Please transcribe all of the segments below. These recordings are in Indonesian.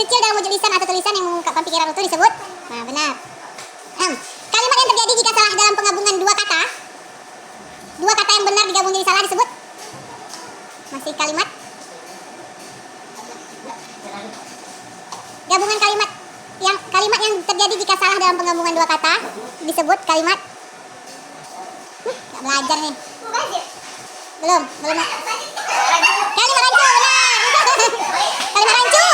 kecil dalam wujud lisan atau tulisan yang mengungkapkan pikiran utuh disebut. Nah, benar. Kalimat yang terjadi jika salah dalam penggabungan dua kata yang benar digabung jadi salah disebut. Masih kalimat. Gabungan kalimat yang terjadi jika salah dalam penggabungan dua kata disebut kalimat. Nggak belajar nih. Belum. Kalimat rancu, benar. Kalimat rancu.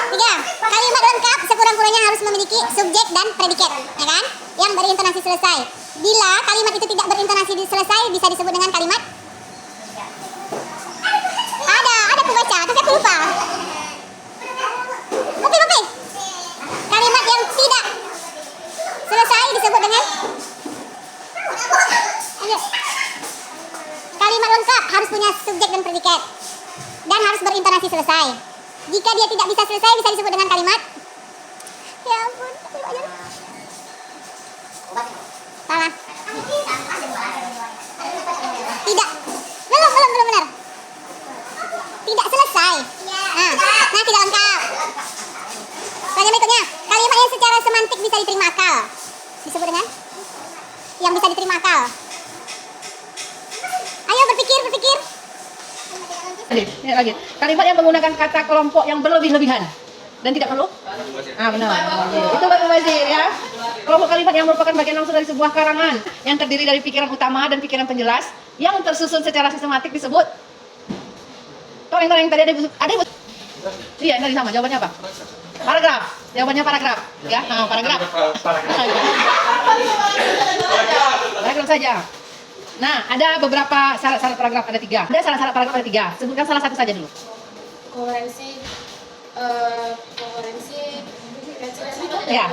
3. Kalimat lengkap sekurang-kurangnya harus memiliki subjek dan predikat, ya kan? Yang berintonasi selesai. Bila kalimat itu tidak berintonasi selesai, bisa disebut dengan kalimat. Ada aku baca, tapi aku lupa. Kopi. Kalimat yang tidak selesai disebut dengan. Kalimat lengkap harus punya subjek dan predikat dan harus berintonasi selesai. Jika dia tidak bisa selesai, bisa disebut dengan kalimat. Ya ampun, salah. Tidak. Belum benar. Tidak selesai. Nah, tidak lengkap. Pertanyaan berikutnya, kalimat yang secara semantik bisa diterima akal disebut dengan yang bisa diterima akal. Ayo berpikir. Lagi. Kalimat yang menggunakan kata kelompok yang berlebih-lebihan dan tidak perlu. Benar. Itu Mbak Mubazir ya. Kelompok kalimat yang merupakan bagian langsung dari sebuah karangan yang terdiri dari pikiran utama dan pikiran penjelas yang tersusun secara sistematik disebut. Yang tadi ada iya, tadi sama. Jawabannya apa? Paragraf. Jawabannya paragraf. Ya, paragraf. Paragraf saja. Nah, ada beberapa syarat-syarat paragraf, ada 3. Ada syarat-syarat paragraf ada 3. Sebutkan salah satu saja dulu. Koherensi. Ya,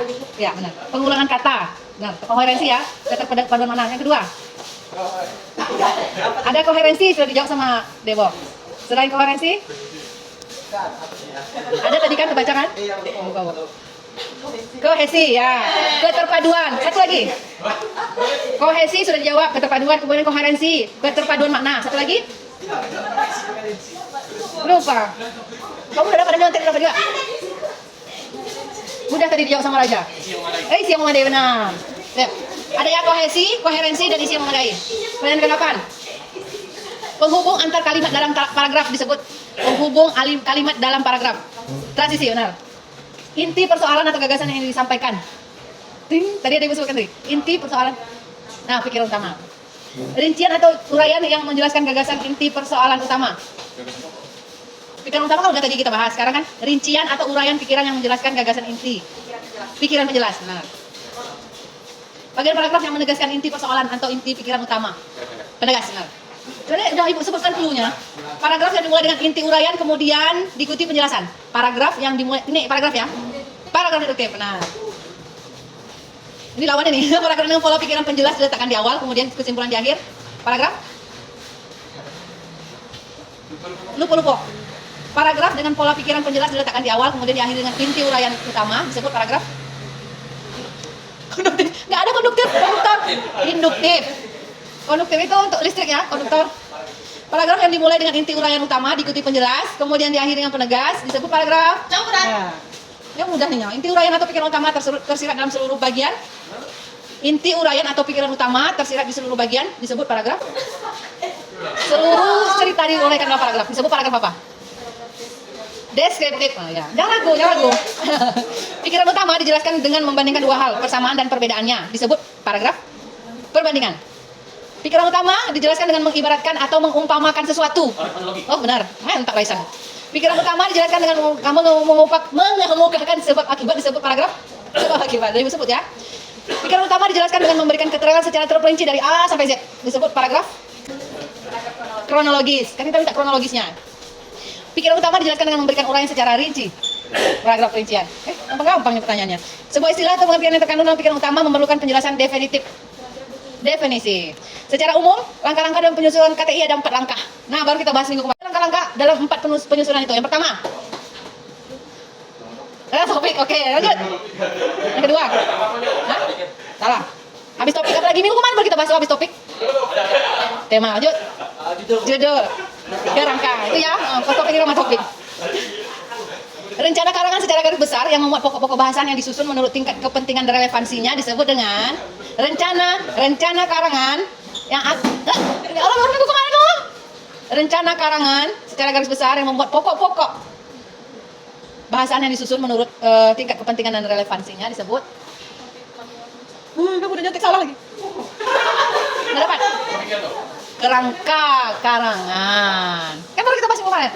benar. Pengulangan kata. Benar. Koherensi ya. Keterpaduan mana? Yang kedua. Ada koherensi, sudah dijawab sama Dewo. Selain koherensi? Ada tadi kan kebaca kan? Kohesi ya. Keterpaduan. Satu lagi. Kohesi sudah dijawab, keterpaduan, kemudian koherensi, keterpaduan makna. Satu lagi? Lupa. Kamu udah dapat juga? Mudah tadi dijawab sama Raja. Isi yang memadai, benar. Ada ya kohesi, koherensi, dan isi yang memadai. Pertanyaan ke-8. Penghubung antar kalimat dalam paragraf disebut penghubung kalimat dalam paragraf. Transisi, benar. Inti persoalan atau gagasan yang disampaikan. Tadi ada yang disebutkan tadi. Inti persoalan. Nah, pikiran utama. Rincian atau uraian yang menjelaskan gagasan inti persoalan utama. Pikiran utama kan udah tadi kita bahas. Sekarang kan rincian atau uraian pikiran yang menjelaskan gagasan inti. Pikiran penjelas. Benar. Bagian paragraf yang menegaskan inti persoalan atau inti pikiran utama. Penegas, benar. Jadi udah Ibu sebutkan dulunya. Paragraf yang dimulai dengan inti uraian kemudian diikuti penjelasan. Paragraf yang dimulai ini paragraf ya. Paragraf deduktif, benar. Ini lawannya nih. Paragraf dengan pola pikiran penjelas diletakkan di awal kemudian kesimpulan di akhir. Paragraf. Lupa. Paragraf dengan pola pikiran penjelas diletakkan di awal kemudian diakhiri dengan inti uraian utama disebut paragraf. Konduktif. Nggak ada konduktif. Induktif. Konduktif itu untuk listrik ya, konduktor. Paragraf yang dimulai dengan inti uraian utama diikuti penjelas, kemudian diakhiri dengan penegas disebut paragraf. Campuran. Yang mudah nih ya. Inti uraian atau pikiran utama tersirat dalam seluruh bagian. Inti uraian atau pikiran utama tersirat di seluruh bagian disebut paragraf. Seluruh cerita diuraikan dalam paragraf disebut paragraf apa? Deskriptif. Ya. Jangan ragu. Pikiran utama dijelaskan dengan membandingkan dua hal, persamaan dan perbedaannya disebut paragraf perbandingan. Pikiran utama dijelaskan dengan mengibaratkan atau mengumpamakan sesuatu. Oh benar, mantap Raisan. Pikiran utama dijelaskan dengan kamu mengemukakan sebab akibat disebut paragraf sebab akibat. Dari sebut ya. Pikiran utama dijelaskan dengan memberikan keterangan secara terperinci dari A sampai Z disebut paragraf kronologis. Kan kita minta kronologisnya. Pikiran utama dijelaskan dengan memberikan uraian secara rinci. Paragraf rincian. Gampang pertanyaannya. Sebuah istilah atau pengertian yang terkandung dalam pikiran utama memerlukan penjelasan definitif. Definisi. Secara umum, langkah-langkah dalam penyusunan KTI ada 4 langkah. Nah, baru kita bahas minggu kemarin. Langkah-langkah dalam 4 penyusunan itu. Yang pertama, topik. Oke, lanjut. Yang kedua, salah. Habis topik apa lagi? Minggu kemarin baru kita bahas habis topik. Tema, lanjut. Judul. Kerangka. Itu ya, topik ini sama topik. Rencana karangan garis besar yang memuat pokok-pokok bahasan yang disusun menurut tingkat kepentingan dan relevansinya disebut dengan rencana karangan yang rencana karangan secara garis besar yang membuat pokok-pokok bahasan yang disusun menurut tingkat kepentingan dan relevansinya disebut. Kamu udah nyontek salah lagi. Nggak dapat. Kerangka karangan. Kan baru kita bahas kemarin.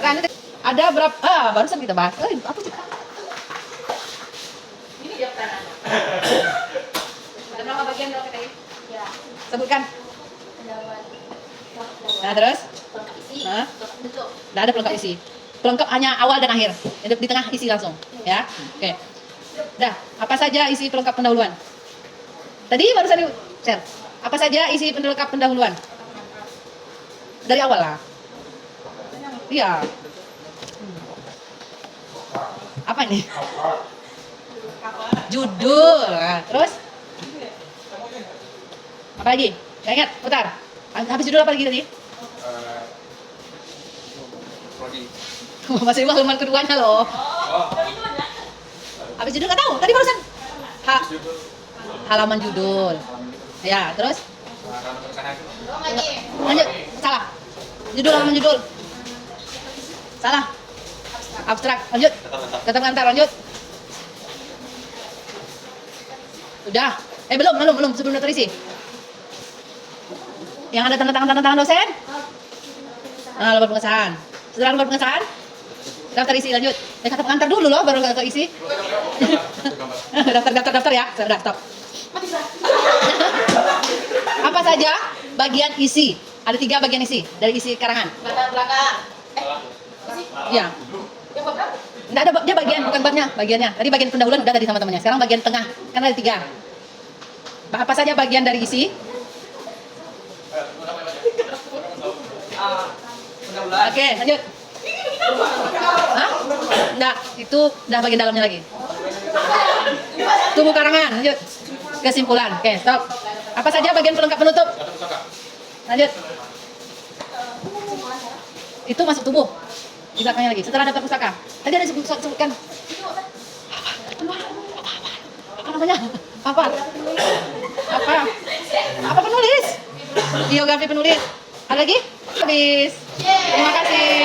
Ada berapa? Barusan kita bahas. Apa sih? Ini dia pertanyaannya. Ada berapa bagian dalam kata ini? Ya. Sebutkan. Nah terus? Nah, nggak ada pelengkap isi. Pelengkap hanya awal dan akhir. Di tengah isi langsung. Ya. Oke. Dah. Apa saja isi pelengkap pendahuluan? Tadi barusan di share. Apa saja isi pelengkap pendahuluan? Dari awal lah. Iya. Apa ini? Judul. Nah, terus? Apa lagi? Gak ingat, putar. Habis judul apa lagi tadi? Masih halaman keduanya loh. Habis judul nggak tahu. Tadi barusan. Halaman judul. Ya, terus? Lanjut. Salah. Judul halaman judul. Salah. Abstrak. Lanjut. Kata pengantar. Lanjut. Udah. Belum. Sebelum daftar isi. Yang ada tanda tangan dosen? Nah, lembar pengesahan. Setelah lembar pengesahan, daftar isi. Lanjut. Kata pengantar dulu loh, baru ke isi. daftar ya. Sudah, stop. Apa saja bagian isi? Ada 3 bagian isi dari isi karangan. Belakang. Ya. Nggak ada, dia bagian, bukan babnya, bagiannya. Tadi bagian pendahuluan udah tadi sama temannya. Sekarang bagian tengah, kan ada 3. Apa saja bagian dari isi? Oke, lanjut. Hah? Enggak, itu udah bagian dalamnya lagi. Tubuh karangan, lanjut. Kesimpulan. Oke, stop. Apa saja bagian pelengkap penutup? Lanjut. Itu masuk tubuh. Di belakangnya lagi. Setelah daftar pustaka. Tadi ada sebutkan. Apa namanya? Apa penulis? Biografi penulis. Ada lagi? Habis. Terima kasih.